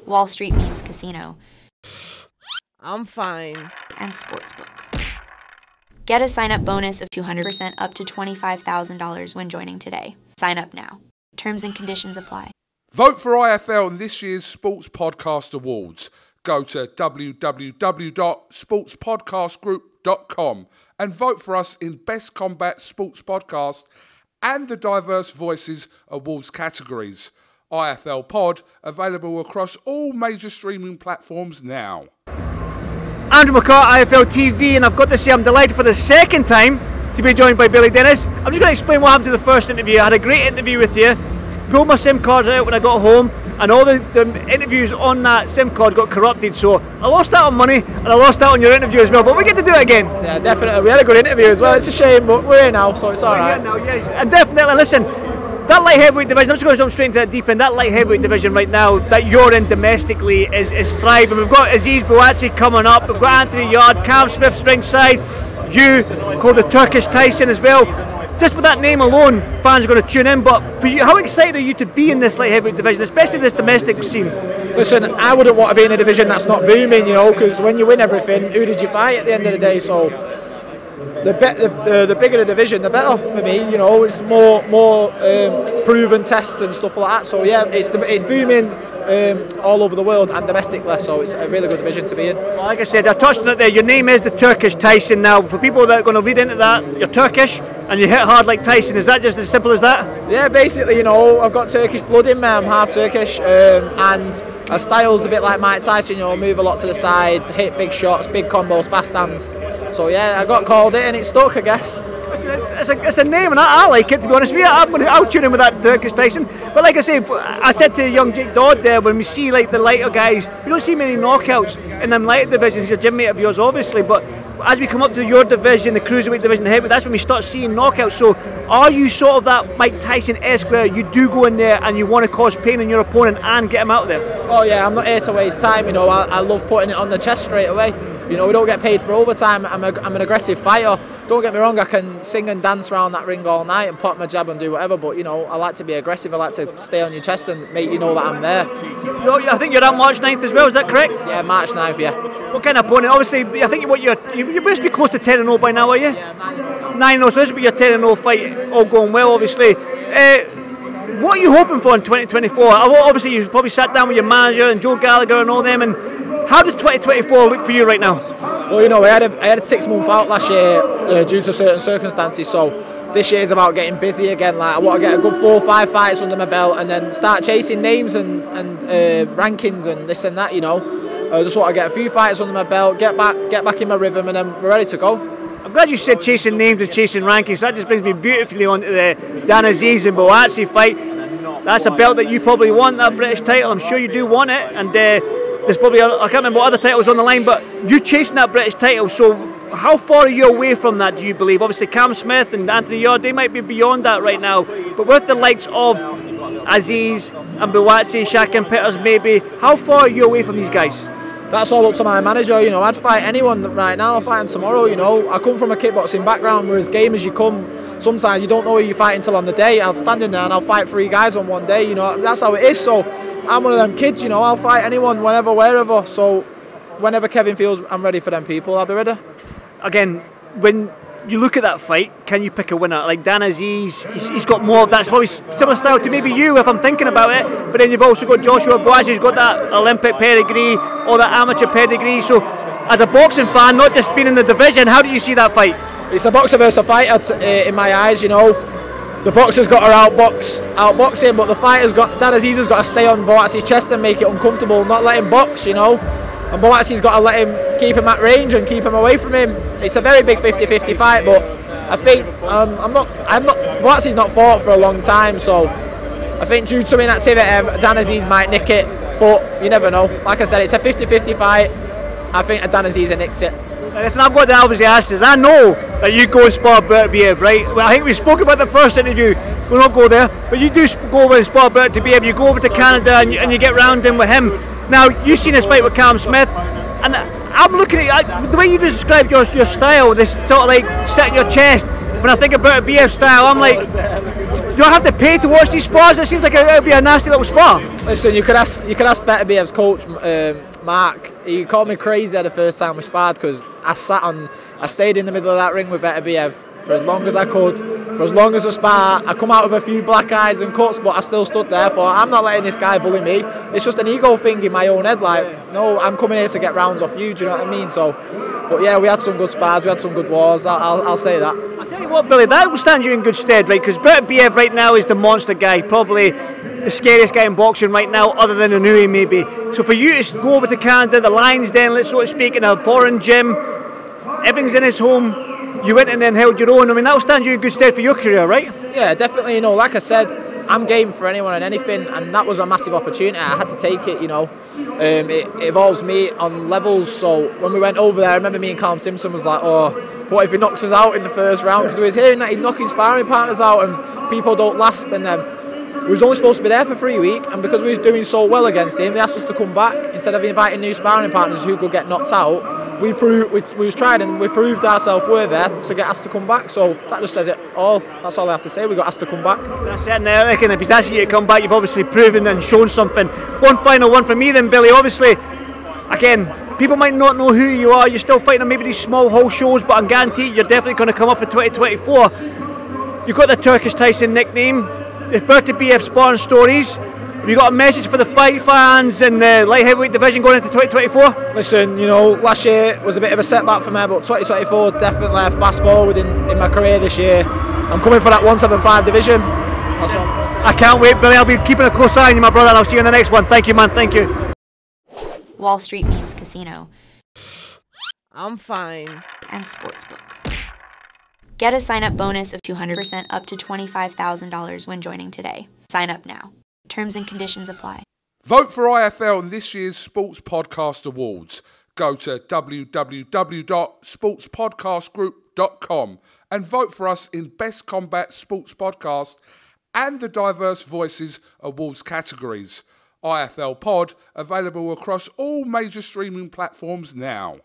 Wall Street Memes Casino. I'm fine. And Sportsbook. Get a sign-up bonus of 200% up to $25,000 when joining today. Sign up now. Terms and conditions apply. Vote for IFL in this year's Sports Podcast Awards. Go to www.sportspodcastgroup.com and vote for us in Best Combat Sports Podcast and the Diverse Voices Awards categories. IFL Pod, available across all major streaming platforms now. Andrew McCART, IFL TV, and I've got to say I'm delighted for the second time to be joined by Billy Deniz. I'm just going to explain what happened to the first interview. I had a great interview with you, pulled my SIM card out when I got home, and all the interviews on that SIM card got corrupted, so I lost out on money and I lost out on your interview as well, but we get to do it again. Yeah, definitely. We had a good interview as well. It's a shame, but we're here now, so it's alright. Now, yes. And definitely, listen, that light heavyweight division, I'm just going to jump straight into that deep end, that light heavyweight division right now that you're in domestically is thriving. We've got Aziz Bouatsi coming up, we've got Anthony Yard, Cam Smith's ringside, you called the Turkish Tyson as well. Just with that name alone, fans are going to tune in, but for you, how excited are you to be in this light heavyweight division, especially this domestic scene? Listen, I wouldn't want to be in a division that's not booming, you know, because when you win everything, who did you fight at the end of the day? So the bigger the division, the better for me. You know, it's more proven tests and stuff like that. So yeah, it's booming all over the world and domestically. So it's a really good division to be in. Well, like I said, I touched on it there. Your name is the Turkish Tyson. Now, for people that are going to read into that, you're Turkish and you hit hard like Tyson. Is that just as simple as that? Yeah, basically, you know, I've got Turkish blood in me. I'm half Turkish, and our style's a bit like Mike Tyson. You know, move a lot to the side, hit big shots, big combos, fast hands. So yeah, I got called it and it stuck, I guess. It's a name and I like it, to be honest with you. I'll tune in with that Turkish Tyson. But like I say, I said to young Jake Dodd there, when we see like the lighter guys, we don't see many knockouts in them lighter divisions. He's a gym mate of yours obviously, but as we come up to your division, the cruiserweight division, the heavyweight, that's when we start seeing knockouts. So are you sort of that Mike Tyson-esque where you do go in there and you want to cause pain in your opponent and get him out there? Oh yeah, I'm not here to waste time, you know. I love putting it on the chest straight away. You know, we don't get paid for overtime. I'm an aggressive fighter. Don't get me wrong, I can sing and dance around that ring all night and pop my jab and do whatever, but you know, I like to be aggressive. I like to stay on your chest and make you know that I'm there. I think you're at March 9th as well, is that correct? Yeah, March 9th, yeah. What kind of opponent? Obviously, I think you must be close to 10-0 by now, are you? Yeah, 9-0, so this will be your 10-0 fight, all going well, obviously. What are you hoping for in 2024? Obviously, you probably sat down with your manager and Joe Gallagher and all them, and how does 2024 look for you right now? Well, you know, I had a 6-month out last year due to certain circumstances, so this year's about getting busy again. Like, I want to get a good 4 or 5 fights under my belt and then start chasing names and rankings and this and that, you know. I just want to get a few fights under my belt, get back in my rhythm, and then we're ready to go. I'm glad you said chasing names and chasing rankings. That just brings me beautifully on to the Deniz and Bouatsi fight. That's a belt that you probably want, that British title. I'm sure you do want it, and there's probably, I can't remember what other titles on the line, but you're chasing that British title, so how far are you away from that, do you believe? Obviously Cam Smith and Anthony Yard, they might be beyond that right now, but with the likes of Aziz and Bouatsi, Shaq and Peters maybe, how far are you away from these guys? That's all up to my manager, you know. I'd fight anyone right now, I'll fight him tomorrow, you know. I come from a kickboxing background, where as game as you come, sometimes you don't know who you're fighting till on the day. I'll stand in there and I'll fight 3 guys on one day, you know. That's how it is, so I'm one of them kids, you know. I'll fight anyone, whenever, wherever, so whenever Kevin feels I'm ready for them people, I'll be ready. Again, when you look at that fight, can you pick a winner? Like Deniz, he's got more of that. It's probably similar style to maybe you if I'm thinking about it, but then you've also got Joshua Bouatsi, who's got that Olympic pedigree or that amateur pedigree. So as a boxing fan, not just being in the division, how do you see that fight? It's a boxer versus a fighter in my eyes, you know. The boxer's got to outbox him, but the fighter's got, Deniz has got to stay on Bouatsi's chest and make it uncomfortable, not let him box, you know. And Bouatsi's got to let him, keep him at range and keep him away from him. It's a very big 50-50 fight, but I think Bouatsi's not fought for a long time, so I think due to inactivity, Deniz might nick it, but you never know. Like I said, it's a 50-50 fight. I think Deniz nicks it. Listen, I've got to obviously ask this. I know that you go and spar Beterbiev'S, right? Well, I think we spoke about the first interview. We'll not go there, but you do go over and spar Beterbiev'S. You go over to Canada and you get round in with him. Now, you've seen his fight with Cam Smith, and I'm looking at the way you described your style, this sort of like setting your chest. When I think of Beterbiev'S style, I'm like, Do I have to pay to watch these spars? It seems like it would be a nasty little spar. Listen, you could ask Beterbiev'S coach, Mark. He called me crazy the first time we sparred because I stayed in the middle of that ring with Beterbiev for as long as I could, for as long as I spar. I come out with a few black eyes and cuts, but I still stood there for, I'm not letting this guy bully me. It's just an ego thing in my own head, like, no, I'm coming here to get rounds off you, do you know what I mean? So, but yeah, we had some good spars, we had some good wars, I'll say that. I'll tell you what, Billy, that will stand you in good stead, right? Because Beterbiev right now is the monster guy, probably the scariest guy in boxing right now, other than Inouye maybe. So for you to go over to Canada, the Lions Den, let's so to speak, in a foreign gym, everything's in his home, you went and then held your own. I mean, that will stand you in good stead for your career, right? Yeah, definitely. You know, like I said, I'm game for anyone and anything, and that was a massive opportunity. I had to take it, you know. It involves me on levels, so when we went over there, I remember me and Callum Simpson was like, oh, what if he knocks us out in the first round? Because we was hearing that he's knocking sparring partners out and people don't last, and then we was only supposed to be there for 3 weeks, and because we was doing so well against him, they asked us to come back instead of inviting new sparring partners who could get knocked out. We was trying and we proved ourselves were there to get asked to come back, so that just says it all. That's all I have to say, we got asked to come back. That's it, and I reckon if he's asking you to come back, you've obviously proven and shown something. One final one from me then, Billy. Obviously, again, people might not know who you are, you're still fighting on maybe these small hall shows, but I'm guaranteed you're definitely going to come up in 2024. You've got the Turkish Tyson nickname, the Beterbiev'S sparring stories. Have you got a message for the fight fans and the light heavyweight division going into 2024? Listen, you know, last year was a bit of a setback for me, but 2024 definitely a fast forward in my career this year. I'm coming for that 175 division. That's all. I can't wait, Billy. I'll be keeping a close eye on you, my brother, and I'll see you in the next one. Thank you, man. Thank you. Wall Street Memes Casino. I'm fine. And Sportsbook. Get a sign-up bonus of 200% up to $25,000 when joining today. Sign up now. Terms and conditions apply. Vote for IFL in this year's Sports Podcast Awards. Go to www.sportspodcastgroup.com and vote for us in Best Combat Sports Podcast and the Diverse Voices Awards categories. IFL Pod available across all major streaming platforms now.